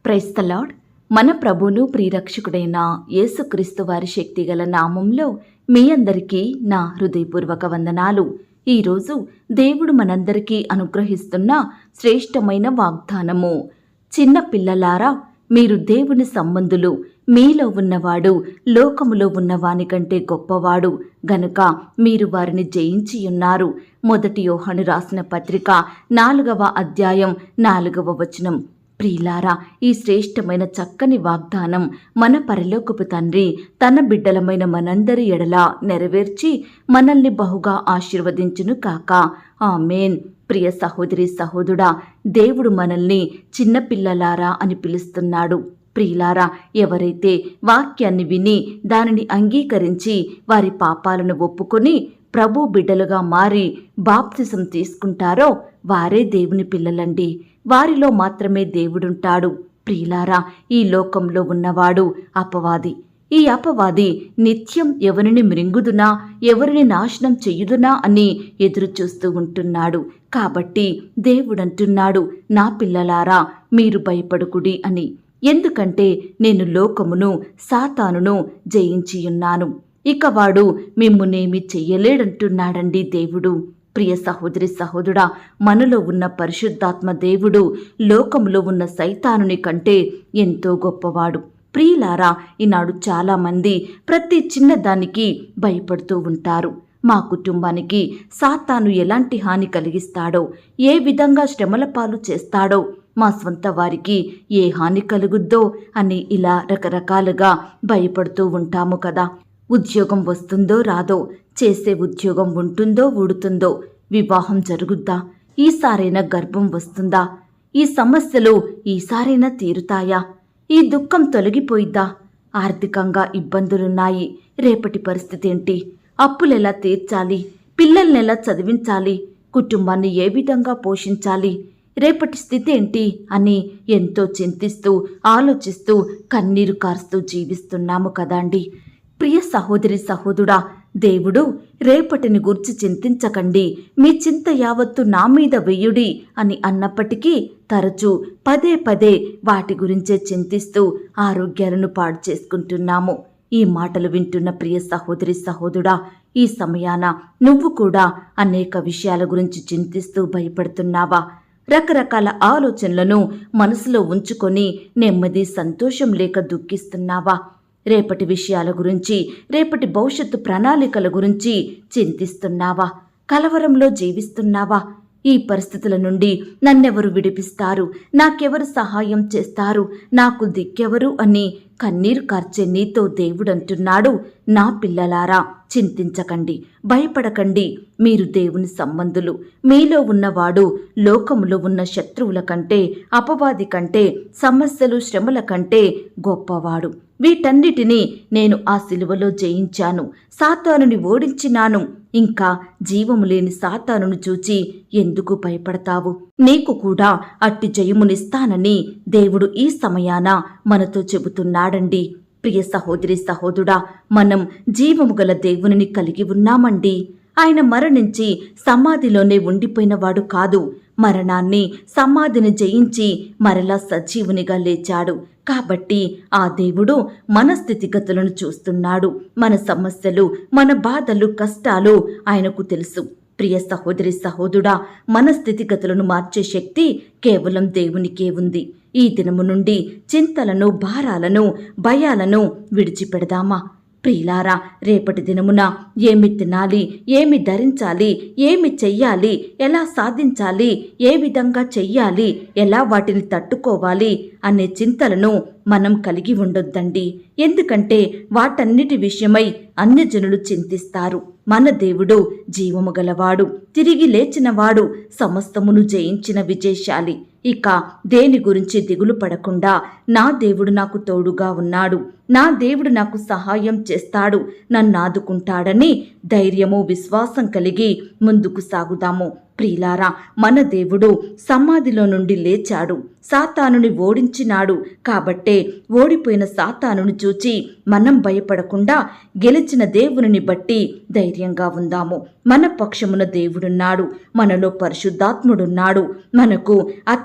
Praise the lord. మన ప్రభువును ప్రియరక్షకుడైన యేసుక్రీస్తు వారి శక్తిగల నామంలో మీ అందరికీ నా హృదయపూర్వక వందనాలు. ఈరోజు దేవుడు మనందరికీ అనుగ్రహిస్తున్న శ్రేష్టమైన వాగ్దానము. చిన్న పిల్లలారా, మీరు దేవుని సంబంధులు. మీలో ఉన్నవాడు లోకములో ఉన్నవాని కంటే గొప్పవాడు గనుక మీరు వారిని జయించి ఉన్నారు. 1 యోహాను రాసిన పత్రిక 4వ అధ్యాయం 4వ వచనం. ప్రియులారా, ఈ శ్రేష్టమైన చక్కని వాగ్దానం మన పరలోకపు తండ్రి తన బిడ్డలమైన మనందరి ఎడల నెరవేర్చి మనల్ని బహుగా ఆశీర్వదించును కాక. ఆమేన్. ప్రియ సహోదరి సహోదరుడా, దేవుడు మనల్ని చిన్నపిల్లలారా అని పిలుస్తున్నాడు. ప్రియులారా, ఎవరైతే వాక్యాన్ని విని దానిని అంగీకరించి వారి పాపాలను ఒప్పుకొని ప్రభు బిడ్డలుగా మారి బాప్తిసం తీసుకుంటారో వారే దేవుని పిల్లలండి. వారిలో మాత్రమే దేవుడుంటాడు. ప్రియులారా, ఈ లోకంలో ఉన్నవాడు అపవాది. ఈ అపవాది నిత్యం ఎవరిని మృంగుదునా, ఎవరిని నాశనం చెయ్యుదునా అని ఎదురు చూస్తూ ఉంటున్నాడు. కాబట్టి దేవుడంటున్నాడు, నా పిల్లలారా మీరు భయపడుకుడి అని. ఎందుకంటే నేను లోకమును సాతానును జయించియున్నాను. ఇక వాడు మిమ్మునేమి చెయ్యలేడంటున్నాడండి దేవుడు. ప్రియ సహోదరి సహోదరుడా, మనలో ఉన్న పరిశుద్ధాత్మ దేవుడు లోకములో ఉన్న సైతానుని కంటే ఎంతో గొప్పవాడు. ప్రియులారా, ఈనాడు చాలామంది ప్రతి చిన్నదానికి భయపడుతూ ఉంటారు. మా కుటుంబానికి సాతాను ఎలాంటి హాని కలిగిస్తాడో, ఏ విధంగా శ్రమల పాలు చేస్తాడో, మా స్వంత వారికి ఏ హాని కలుగుద్దో అని ఇలా రకరకాలుగా భయపడుతూ ఉంటాము కదా. ఉద్యోగం వస్తుందో రాదో, చేసే ఉద్యోగం ఉంటుందో ఊడుతుందో, వివాహం జరుగుద్దా, ఈసారైనా గర్భం వస్తుందా, ఈ సమస్యలు ఈసారైనా తీరుతాయా, ఈ దుఃఖం తొలగిపోయిద్దా, ఆర్థికంగా ఇబ్బందులున్నాయి, రేపటి పరిస్థితి ఏంటి, అప్పులెలా తీర్చాలి, పిల్లల్నెలా చదివించాలి, కుటుంబాన్ని ఏ విధంగా పోషించాలి, రేపటి స్థితి ఏంటి అని ఎంతో చింతిస్తూ ఆలోచిస్తూ కన్నీరు కారుస్తూ జీవిస్తున్నాము కదండి. ప్రియ సహోదరి సహోదరుడా, దేవుడు రేపటిని గురించి చింతించకండి, మీ చింత యావత్తు నా మీద వెయ్యుడి అని అన్నప్పటికీ తరచూ పదే పదే వాటి గురించే చింతిస్తూ ఆరోగ్యాలను పాడు చేసుకుంటున్నాము. ఈ మాటలు వింటున్న ప్రియ సహోదరి సహోదరుడా, ఈ సమయాన నువ్వు కూడా అనేక విషయాల గురించి చింతిస్తూ భయపడుతున్నావా? రకరకాల ఆలోచనలను మనసులో ఉంచుకొని నెమ్మది సంతోషం లేక దుఃఖిస్తున్నావా? రేపటి విషయాల గురించి, రేపటి భవిష్యత్తు ప్రణాళికల గురించి చింతిస్తున్నావా? కలవరంలో జీవిస్తున్నావా? ఈ పరిస్థితుల నుండి నన్నెవరు విడిపిస్తారు, నాకెవరు సహాయం చేస్తారు, నాకు దిక్కెవరు అని కన్నీరు కార్చే నీతో దేవుడంటున్నాడు, నా పిల్లలారా చింతించకండి, భయపడకండి. మీరు దేవుని సంబంధులు. మీలో ఉన్నవాడు లోకములో ఉన్న శత్రువుల కంటే, అపవాది కంటే, సమస్యలు శ్రమల కంటే గొప్పవాడు. వీటన్నిటినీ నేను ఆ సిలువలో జయించాను, సాతానుని ఓడించినాను. ఇంకా జీవము లేని సాతానును చూచి ఎందుకు భయపడతావు? నీకు కూడా అట్టి జయమునిస్తానని దేవుడు ఈ సమయాన మనతో చెబుతున్నాడండి. ప్రియ సహోదరి సహోదరుడా, మనం జీవము గల దేవునిని కలిగి ఉన్నామండి. ఆయన మరణించి సమాధిలోనే ఉండిపోయినవాడు కాదు. మరణాన్ని, సమాధిని జయించి మరలా సజీవునిగా లేచాడు. కాబట్టి ఆ దేవుడు మన స్థితిగతులను చూస్తున్నాడు. మన సమస్యలు, మన బాధలు, కష్టాలు ఆయనకు తెలుసు. ప్రియ సహోదరి సహోదరుడా, మన స్థితిగతులను మార్చే శక్తి కేవలం దేవునికే ఉంది. ఈ దినము నుండి చింతలను, భారాలను, భయాలను విడిచిపెడదామా? ప్రియులారా, రేపటి దినమున ఏమి తినాలి, ఏమి ధరించాలి, ఏమి చెయ్యాలి, ఎలా సాధించాలి, ఏ విధంగా చెయ్యాలి, ఎలా వాటిని తట్టుకోవాలి అనే చింతలను మనం కలిగి ఉండొద్దండి. ఎందుకంటే వాటన్నిటి విషయమై అన్యజనులు చింతిస్తారు. మన దేవుడు జీవము గలవాడు, తిరిగి లేచినవాడు, సమస్తమును జయించిన విజయశాలి. ఇక దేని గురించి దిగులు పడకుండా, నా దేవుడు నాకు తోడుగా ఉన్నాడు, నా దేవుడు నాకు సహాయం చేస్తాడు, నన్ను ఆదుకుంటాడని ధైర్యము, విశ్వాసం కలిగి ముందుకు సాగుదాము. ప్రియులారా, మన దేవుడు సమాధిలో నుండి లేచాడు, సాతానుని ఓడించినాడు. కాబట్టే ఓడిపోయిన సాతానుని చూచి మనం భయపడకుండా గెలిచిన దేవుని బట్టి ధైర్యంగా ఉందాము. మన పక్షమున దేవుడున్నాడు, మనలో పరిశుద్ధాత్ముడున్నాడు. మనకు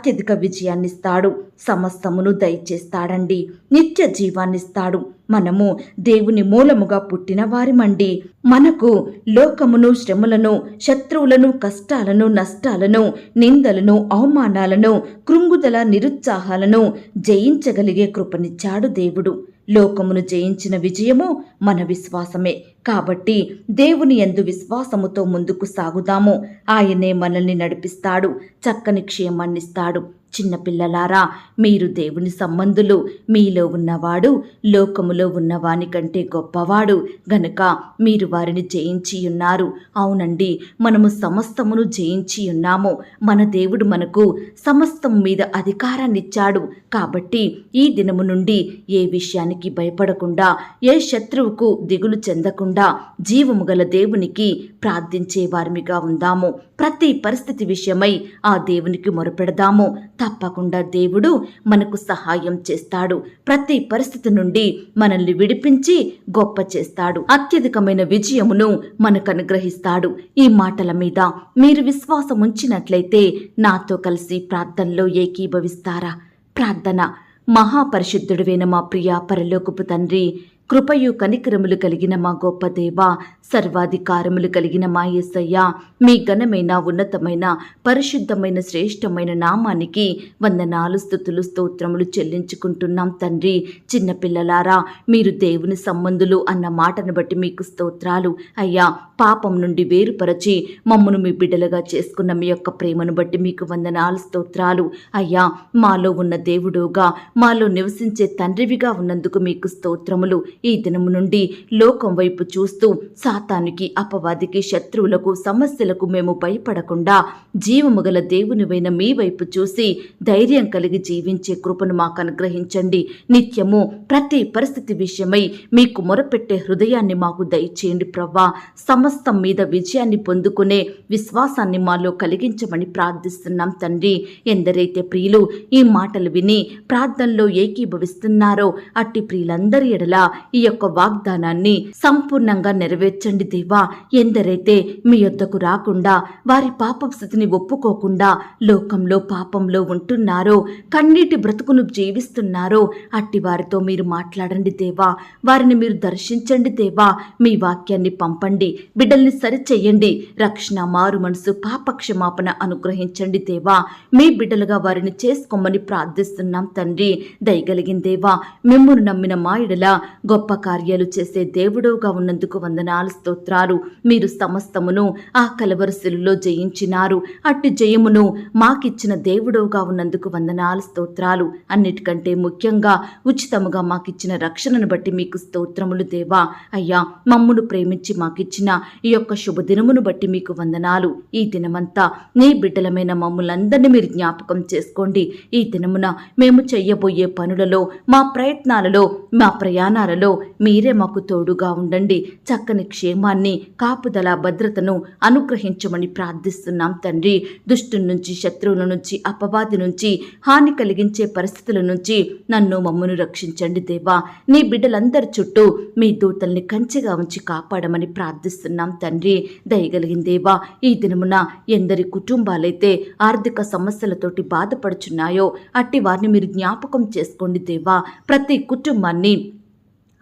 అత్యధిక విజయాన్నిస్తాడు, సమస్తమును దయచేస్తాడండి, నిత్య జీవాన్నిస్తాడు. మనము దేవుని మూలముగా పుట్టిన వారిమండి. మనకు లోకమును, శ్రమలను, శత్రువులను, కష్టాలను, నష్టాలను, నిందలను, అవమానాలను, కృంగుదల, నిరుత్సాహాలను జయించగలిగే కృపనిచ్చాడు దేవుడు. లోకమును జయించిన విజయము మన విశ్వాసమే. కాబట్టి దేవుని యందు విశ్వాసముతో ముందుకు సాగుదాము. ఆయనే మనల్ని నడిపిస్తాడు, చక్కని క్షేమాన్నిస్తాడు. చిన్నపిల్లలారా, మీరు దేవుని సంబంధులు. మీలో ఉన్నవాడు లోకములో ఉన్నవాని కంటే గొప్పవాడు గనుక మీరు వారిని జయించి ఉన్నారు. అవునండి, మనము సమస్తమును జయించి ఉన్నాము. మన దేవుడు మనకు సమస్తం మీద అధికారాన్నిచ్చాడు. కాబట్టి ఈ దినము నుండి ఏ విషయానికి భయపడకుండా, ఏ శత్రువుకు దిగులు చెందకుండా జీవము గల దేవునికి ప్రార్థించే వారిమిగా ఉందాము. ప్రతి పరిస్థితి విషయమై ఆ దేవునికి మొరపెడదాము. తప్పకుండా దేవుడు మనకు సహాయం చేస్తాడు. ప్రతి పరిస్థితి నుండి మనల్ని విడిపించి గొప్ప చేస్తాడు. అత్యధికమైన విజయమును మనకు అనుగ్రహిస్తాడు. ఈ మాటల మీద మీరు విశ్వాసం ఉంచినట్లయితే నాతో కలిసి ప్రార్థనలో ఏకీభవిస్తారా? ప్రార్థన. మహాపరిశుద్ధుడైన మా ప్రియ పరలోకపు తండ్రి, కృపయు కనికరములు కలిగిన మా గొప్ప దేవా, సర్వాధికారములు కలిగిన మా యేసయ్య, మీ ఘనమైన, ఉన్నతమైన, పరిశుద్ధమైన, శ్రేష్టమైన నామానికి వందనాలు, స్తుతులు, స్తోత్రములు చెల్లించుకుంటున్నాం తండ్రి. చిన్నపిల్లలారా, మీరు దేవుని సంబంధులు అన్న మాటను బట్టి మీకు స్తోత్రాలు అయ్యా. పాపం నుండి వేరుపరచి మమ్మను మీ బిడ్డలుగా చేసుకున్న మీ యొక్క ప్రేమను బట్టి మీకు వందనాలు, స్తోత్రాలు అయ్యా. మాలో ఉన్న దేవుడుగా, మాలో నివసించే తండ్రివిగా ఉన్నందుకు మీకు స్తోత్రములు. ఈ దినము నుండి లోకం వైపు చూస్తూ సాతానికి, అపవాదికి, శత్రువులకు, సమస్యలకు మేము భయపడకుండా జీవము గల దేవునివైన మీ వైపు చూసి ధైర్యం కలిగి జీవించే కృపను మాకు అనుగ్రహించండి. నిత్యము ప్రతి పరిస్థితి విషయమై మీకు మొరపెట్టే హృదయాన్ని మాకు దయచేయండి ప్రవ్వా. సమస్తం మీద విజయాన్ని పొందుకునే విశ్వాసాన్ని మాలో కలిగించమని ప్రార్థిస్తున్నాం తండ్రి. ఎందరైతే ప్రియులు ఈ మాటలు విని ప్రార్థనలో ఏకీభవిస్తున్నారో అట్టి ప్రియులందరి ఎడల ఈ యొక్క వాగ్దానాన్ని సంపూర్ణంగా నెరవేర్చండి దేవా. ఎందరైతే మీ యొద్దకు రాకుండా, వారి పాప స్థితిని ఒప్పుకోకుండా లోకంలో, పాపంలో ఉంటున్నారో, కన్నీటి బ్రతుకును జీవిస్తున్నారో అట్టి వారితో మీరు మాట్లాడండి దేవా. వారిని మీరు దర్శించండి దేవా. మీ వాక్యాన్ని పంపండి, బిడ్డల్ని సరిచెయ్యండి. రక్షణ, మారు మనసు, పాప క్షమాపణ అనుగ్రహించండి దేవా. మీ బిడ్డలుగా వారిని చేసుకోమని ప్రార్థిస్తున్నాం తండ్రి. దయగలిగిన దేవా, మిమ్మును నమ్మిన మా ఎడల గొప్ప కార్యాలు చేసే దేవుడుగా ఉన్నందుకు వందనాలు, స్తోత్రాలు. మీరు సమస్తమును ఆ కలవరి శిలువలో జయించినారు. అట్టి జయమును మాకిచ్చిన దేవుడుగా ఉన్నందుకు వందనాలు, స్తోత్రాలు. అన్నిటికంటే ముఖ్యంగా ఉచితముగా మాకిచ్చిన రక్షణను బట్టి మీకు స్తోత్రములు దేవా. అయ్యా, మమ్మును ప్రేమించి మాకిచ్చిన ఈ యొక్క శుభదినమును బట్టి మీకు వందనాలు. ఈ దినమంతా నీ బిడ్డలమైన మమ్ములందరినీ మీరు జ్ఞాపకం చేసుకోండి. ఈ దినమున మేము చెయ్యబోయే పనులలో, మా ప్రయత్నాలలో, మా ప్రయాణాలలో మీరే మాకు తోడుగా ఉండండి. చక్కని క్షేమాన్ని, కాపుదల, భద్రతను అనుగ్రహించమని ప్రార్థిస్తున్నాం తండ్రి. దుష్టుల నుంచి, శత్రువుల నుంచి, అపవాది నుంచి, హాని కలిగించే పరిస్థితుల నుంచి నన్ను, మమ్మను రక్షించండి దేవా. నీ బిడ్డలందరి చుట్టూ మీ దూతల్ని కంచెగా ఉంచి కాపాడమని ప్రార్థిస్తున్నాం తండ్రి. దయగలిగిన దేవా, ఈ దినమున ఎందరి కుటుంబాలైతే ఆర్థిక సమస్యలతోటి బాధపడుచున్నాయో అట్టి వారిని మీరు జ్ఞాపకం చేసుకోండి దేవా. ప్రతి కుటుంబాన్ని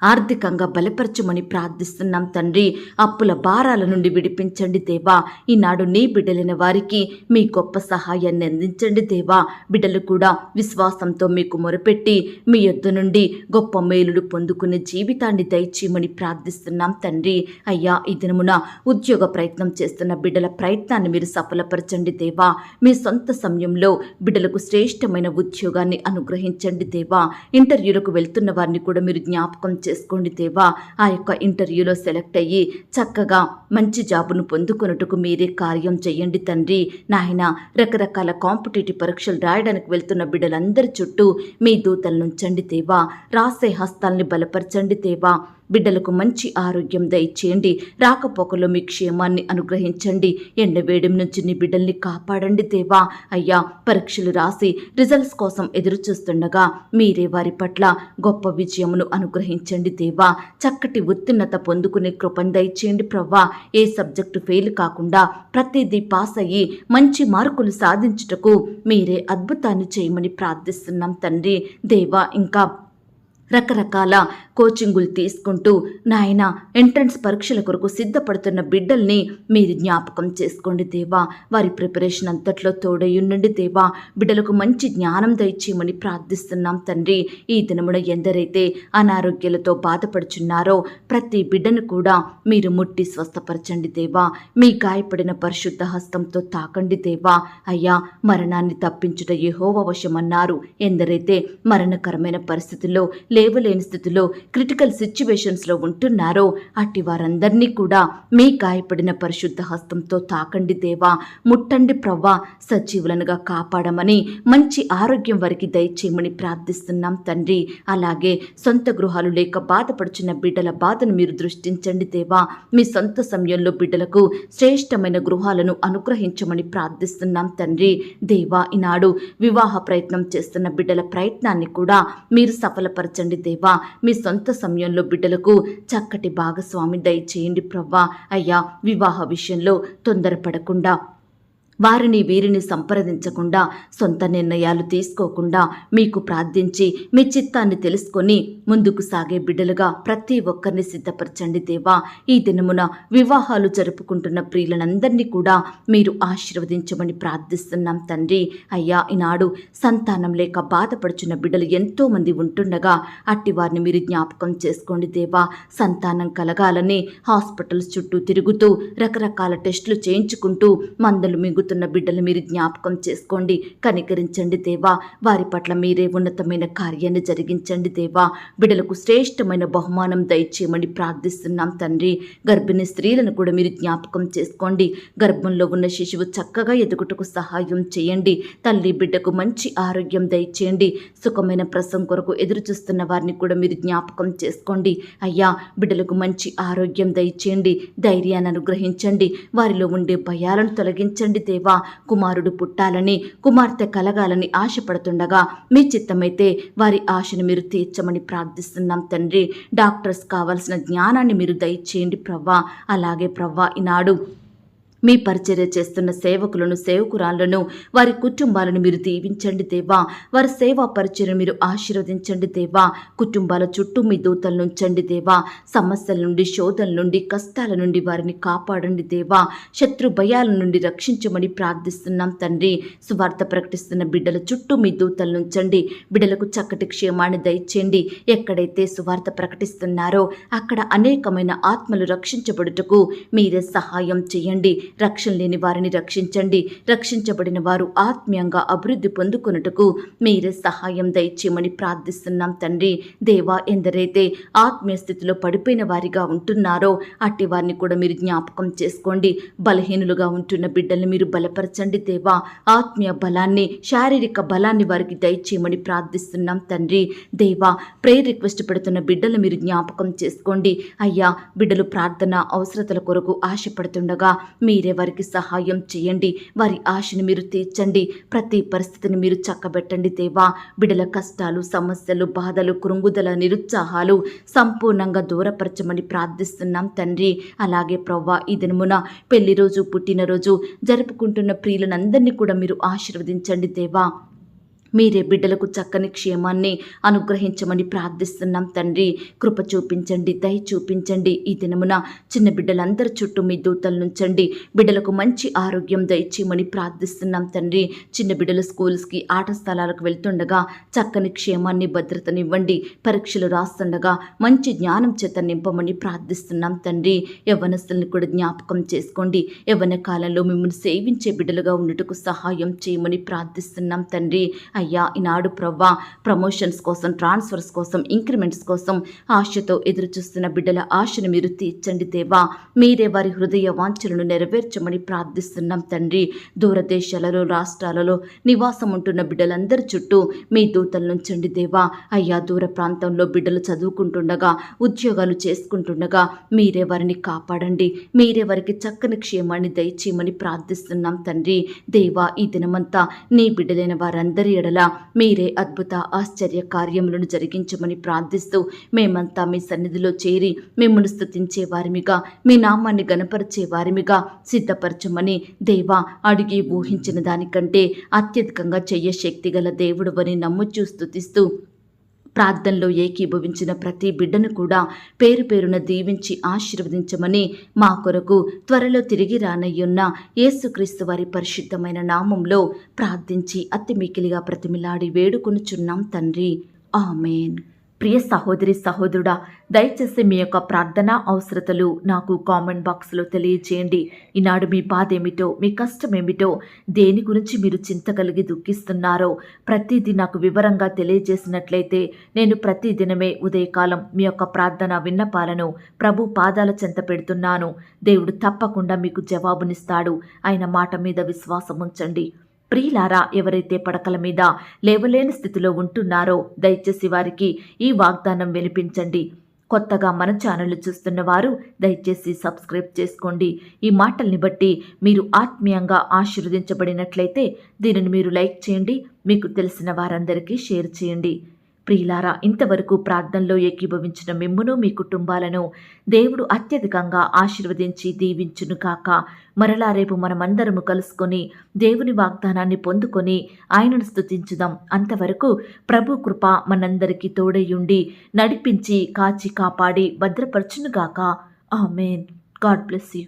ఆర్థికంగా బలపరచమని ప్రార్థిస్తున్నాం తండ్రి. అప్పుల భారాల నుండి విడిపించండి దేవా. ఈనాడు నీ బిడ్డలైన వారికి మీ గొప్ప సహాయాన్ని అందించండి దేవా. బిడ్డలు కూడా విశ్వాసంతో మీకు మొరపెట్టి మీ యొద్ద నుండి గొప్ప మేలులు పొందుకునే జీవితాన్ని దయచేయమని ప్రార్థిస్తున్నాం తండ్రి. అయ్యా, ఈ దినమున ఉద్యోగ ప్రయత్నం చేస్తున్న బిడ్డల ప్రయత్నాన్ని మీరు సఫలపరచండి దేవా. మీ సొంత సమయంలో బిడ్డలకు శ్రేష్టమైన ఉద్యోగాన్ని అనుగ్రహించండి దేవా. ఇంటర్వ్యూలకు వెళ్తున్న వారిని కూడా మీరు జ్ఞాపకం చేసుకోండి దేవా. ఆ యొక్క ఇంటర్వ్యూలో సెలెక్ట్ అయ్యి చక్కగా మంచి జాబును పొందుకొనుటకు మీరే కార్యం చెయ్యండి తండ్రి. నాయన, రకరకాల కాంపిటేటివ్ పరీక్షలు రాయడానికి వెళ్తున్న బిడ్డలందరి చుట్టూ మీ దూతలను ఉంచండి దేవా. రాసే హస్తాల్ని బలపరచండి దేవా. బిడ్డలకు మంచి ఆరోగ్యం దయచేయండి. రాకపోకలో మీ క్షేమాన్ని అనుగ్రహించండి. ఎండవేడిం నుంచి నీ బిడ్డల్ని కాపాడండి దేవా. అయ్యా, పరీక్షలు రాసి రిజల్ట్స్ కోసం ఎదురు చూస్తుండగా మీరే వారి పట్ల గొప్ప విజయమును అనుగ్రహించండి దేవా. చక్కటి ఉత్తీర్ణత పొందుకునే కృపను దయచేయండి ప్రవ్వా. ఏ సబ్జెక్టు ఫెయిల్ కాకుండా ప్రతిదీ పాస్ అయ్యి మంచి మార్కులు సాధించుటకు మీరే అద్భుతాన్ని చేయమని ప్రార్థిస్తున్నాం తండ్రి. దేవా, ఇంకా రకరకాల కోచింగులు తీసుకుంటూ నాయన ఎంట్రన్స్ పరీక్షల కొరకు సిద్ధపడుతున్న బిడ్డల్ని మీరు జ్ఞాపకం చేసుకోండి దేవా. వారి ప్రిపరేషన్ అంతట్లో తోడయ్యుండండి దేవా. బిడ్డలకు మంచి జ్ఞానం దయచేయమని ప్రార్థిస్తున్నాం తండ్రి. ఈ దినమున ఎందరైతే అనారోగ్యాలతో బాధపడుచున్నారో ప్రతి బిడ్డను కూడా మీరు ముట్టి స్వస్థపరచండి దేవా. మీ గాయపడిన పరిశుద్ధ హస్తంతో తాకండి దేవా. అయ్యా, మరణాన్ని తప్పించుట యెహోవా వశమన్నారు. ఎందరైతే మరణకరమైన పరిస్థితుల్లో లేవలేని స్థితిలో క్రిటికల్ సిచ్యువేషన్స్లో ఉంటున్నారో అట్టి వారందరినీ కూడా మీ గాయపడిన పరిశుద్ధ హస్తంతో తాకండి దేవా. ముట్టండి ప్రవ్వా. సజీవులనుగా కాపాడమని మంచి ఆరోగ్యం వారికి దయచేయమని ప్రార్థిస్తున్నాం తండ్రి. అలాగే సొంత గృహాలు లేక బాధపడుచున్న బిడ్డల బాధను మీరు దృష్టించండి దేవా. మీ సొంత సమయంలో బిడ్డలకు శ్రేష్టమైన గృహాలను అనుగ్రహించమని ప్రార్థిస్తున్నాం తండ్రి. దేవా, ఈనాడు వివాహ ప్రయత్నం చేస్తున్న బిడ్డల ప్రయత్నాన్ని కూడా మీరు సఫలపరచండి దేవా. మీ సొంత సమయంలో బిడ్డలకు చక్కటి భాగస్వామి దయచేయండి ప్రవ్వా. అయ్యా, వివాహ విషయంలో తొందరపడకుండా వారిని వీరిని సంప్రదించకుండా సొంత నిర్ణయాలు తీసుకోకుండా మీకు ప్రార్థించి మీ చిత్తాన్ని తెలుసుకొని ముందుకు సాగే బిడ్డలుగా ప్రతి ఒక్కరిని సిద్ధపరచండి దేవా. ఈ దినమున వివాహాలు జరుపుకుంటున్న ప్రియులందరినీ కూడా మీరు ఆశీర్వదించమని ప్రార్థిస్తున్నాం తండ్రి. అయ్యా, ఈనాడు సంతానం లేక బాధపడుచున్న బిడ్డలు ఎంతోమంది ఉంటుండగా అట్టి వారిని మీరు జ్ఞాపకం చేసుకోండి దేవా. సంతానం కలగాలని హాస్పిటల్స్ చుట్టూ తిరుగుతూ రకరకాల టెస్టులు చేయించుకుంటూ మందులు మిగుతున్న బిడ్డలు మీరు జ్ఞాపకం చేసుకోండి. కనికరించండి దేవా. వారి పట్ల మీరే ఉన్నతమైన కార్యాన్ని జరిగించండి దేవా. బిడ్డలకు శ్రేష్టమైన బహుమానం దయచేయమని ప్రార్థిస్తున్నాం తండ్రి. గర్భిణీ స్త్రీలను కూడా మీరు జ్ఞాపకం చేసుకోండి. గర్భంలో ఉన్న శిశువు చక్కగా ఎదుగుటకు సహాయం చేయండి. తల్లి బిడ్డకు మంచి ఆరోగ్యం దయచేయండి. సుఖమైన ప్రసవం కొరకు ఎదురు చూస్తున్న వారిని కూడా మీరు జ్ఞాపకం చేసుకోండి. అయ్యా, బిడ్డలకు మంచి ఆరోగ్యం దయచేయండి. ధైర్యాన్ని అనుగ్రహించండి. వారిలో ఉండే భయాలను తొలగించండి దేవా. కుమారుడు పుట్టాలని, కుమార్తె కలగాలని ఆశపడుతుండగా మీ చిత్తమైతే వారి ఆశను మీరు తీర్చమని ప్రార్థిస్తున్నాం తండ్రి. డాక్టర్స్ కావాల్సిన జ్ఞానాన్ని మీరు దయచేయండి ప్రవ్వా. అలాగే ప్రవ్వా, ఈనాడు మీ పరిచర్య చేస్తున్న సేవకులను, సేవకురాళ్లను, వారి కుటుంబాలను మీరు దీవించండి దేవా. వారి సేవా పరిచర్యను మీరు ఆశీర్వదించండి దేవా. కుటుంబాల చుట్టూ మీ దూతలను ఉంచండి దేవా. సమస్యల నుండి, శోధల నుండి, కష్టాల నుండి వారిని కాపాడండి దేవా. శత్రు భయాల నుండి రక్షించమని ప్రార్థిస్తున్నాం తండ్రి. సువార్త ప్రకటిస్తున్న బిడ్డల చుట్టూ మీ దూతలను ఉంచండి. బిడ్డలకు చక్కటి క్షేమాన్ని దయచేయండి. ఎక్కడైతే సువార్త ప్రకటిస్తున్నారో అక్కడ అనేకమైన ఆత్మలు రక్షించబడుటకు మీరే సహాయం చేయండి. రక్షణ లేని వారిని రక్షించండి. రక్షించబడిన వారు ఆత్మీయంగా అభివృద్ధి పొందుకొనుటకు మీరే సహాయం దయచేయమని ప్రార్థిస్తున్నాం తండ్రి. దేవా, ఎందరైతే ఆత్మీయ స్థితిలో పడిపోయిన వారిగా ఉంటున్నారో అట్టి వారిని కూడా మీరు జ్ఞాపకం చేసుకోండి. బలహీనులుగా ఉంటున్న బిడ్డల్ని మీరు బలపరచండి దేవా. ఆత్మీయ బలాన్ని, శారీరక బలాన్ని వారికి దయచేయమని ప్రార్థిస్తున్నాం తండ్రి. దేవా, ప్రేయర్ రిక్వెస్ట్ పెడుతున్న బిడ్డలు మీరు జ్ఞాపకం చేసుకోండి. అయ్యా, బిడ్డలు ప్రార్థన అవసరతల కొరకు ఆశపడుతుండగా మీరే వారికి సహాయం చేయండి. వారి ఆశను మీరు తీర్చండి. ప్రతి పరిస్థితిని మీరు చక్కబెట్టండి దేవా. బిడ్డల కష్టాలు, సమస్యలు, బాధలు, కృంగుదల, నిరుత్సాహాలు సంపూర్ణంగా దూరపరచమని ప్రార్థిస్తున్నాం తండ్రి. అలాగే ప్రవ్వా, ఈ దినమున పెళ్లి రోజు, పుట్టినరోజు జరుపుకుంటున్న ప్రియులందరినీ కూడా మీరు ఆశీర్వదించండి దేవా. మీరే బిడ్డలకు చక్కని క్షేమాన్ని అనుగ్రహించమని ప్రార్థిస్తున్నాం తండ్రి. కృప చూపించండి, దయ చూపించండి. ఈ దినమున చిన్న బిడ్డలందరి చుట్టూ మీ దూతలు ఉంచండి. బిడ్డలకు మంచి ఆరోగ్యం దయచేయమని ప్రార్థిస్తున్నాం తండ్రి. చిన్న బిడ్డలు స్కూల్స్కి, ఆట స్థలాలకు వెళ్తుండగా చక్కని క్షేమాన్ని, భద్రతనివ్వండి. పరీక్షలు రాస్తుండగా మంచి జ్ఞానం చేత నింపమని ప్రార్థిస్తున్నాం తండ్రి. యవ్వనస్తుల్ని కూడా జ్ఞాపకం చేసుకోండి. యవ్వన కాలంలో మిమ్మల్ని సేవించే బిడ్డలుగా ఉండుటకు సహాయం చేయమని ప్రార్థిస్తున్నాం తండ్రి. అయ్యా ఈనాడు ప్రవ్వా ప్రమోషన్స్ కోసం, ట్రాన్స్ఫర్స్ కోసం, ఇంక్రిమెంట్స్ కోసం ఆశతో ఎదురు చూస్తున్న బిడ్డల ఆశను మీరు తీర్చండి దేవా. మీరే వారి హృదయ వాంఛలను నెరవేర్చమని ప్రార్థిస్తున్నాం తండ్రి. దూరదేశాలలో, రాష్ట్రాలలో నివాసం ఉంటున్న బిడ్డలందరి చుట్టూ మీ దూతలను ఉంచండి దేవా. అయ్యా దూర ప్రాంతంలో బిడ్డలు చదువుకుంటుండగా, ఉద్యోగాలు చేసుకుంటుండగా మీరే వారిని కాపాడండి. మీరే వారికి చక్కని క్షేమాన్ని దయచేయమని ప్రార్థిస్తున్నాం తండ్రి. దేవా ఈ దినమంతా నీ బిడ్డలైన వారందరి ఎడల మీరే అద్భుత ఆశ్చర్య కార్యములను జరిగించమని ప్రార్థిస్తూ మేమంతా మీ సన్నిధిలో చేరి మిమ్మల్ని స్తుతించే వారిమిగా, మీ నామాన్ని గణపరిచే వారిమిగా సిద్ధపరచమని దేవా అడిగి ఊహించిన దానికంటే అత్యధికంగా చెయ్య శక్తి గల దేవుడు అని నమ్ముచూ స్తుతిస్తూ ప్రార్థనలో ఏకీభవించిన ప్రతి బిడ్డను కూడా పేరు పేరున దీవించి ఆశీర్వదించమని మా కొరకు త్వరలో తిరిగి రానయ్యున్న యేసుక్రీస్తు వారి పరిశుద్ధమైన నామంలో ప్రార్థించి అతి మికిలిగా ప్రతిమిలాడి వేడుకొనుచున్నాం తండ్రి. ఆమేన్. ప్రియ సహోదరి సహోదరుడా, దయచేసి మీ యొక్క ప్రార్థన అవసరతలు నాకు కామెంట్ బాక్స్లో తెలియజేయండి. ఈనాడు మీ బాధ ఏమిటో, మీ కష్టం ఏమిటో, దేని గురించి మీరు చింత కలిగి దుఃఖిస్తున్నారో ప్రతిదీ నాకు వివరంగా తెలియజేసినట్లయితే నేను ప్రతిదినమే ఉదయకాలం మీ యొక్క ప్రార్థన విన్నపాలను ప్రభు పాదాల చెంత పెడుతున్నాను. దేవుడు తప్పకుండా మీకు జవాబునిస్తాడు. ఆయన మాట మీద విశ్వాసం ఉంచండి. ప్రియులారా, ఎవరైతే పడకల మీద లేవలేని స్థితిలో ఉంటున్నారో దయచేసి వారికి ఈ వాగ్దానం వినిపించండి. కొత్తగా మన ఛానల్ చూస్తున్న వారు దయచేసి సబ్స్క్రైబ్ చేసుకోండి. ఈ మాటల్ని బట్టి మీరు ఆత్మీయంగా ఆశీర్వదించబడినట్లయితే దీనిని మీరు లైక్ చేయండి, మీకు తెలిసిన వారందరికీ షేర్ చేయండి. ప్రియులారా, ఇంతవరకు ప్రార్థనలో ఏకీభవించిన మిమ్మును, మీ కుటుంబాలను దేవుడు అత్యధికంగా ఆశీర్వదించి దీవించును కాక. మరలా రేపు మనమందరము కలుసుకొని దేవుని వాగ్దానాన్ని పొందుకొని ఆయనను స్తుతించుదాం. అంతవరకు ప్రభు కృప మనందరికీ తోడయుండి నడిపించి కాచి కాపాడి భద్రపరచునుగాక. ఆమేన్. God bless you.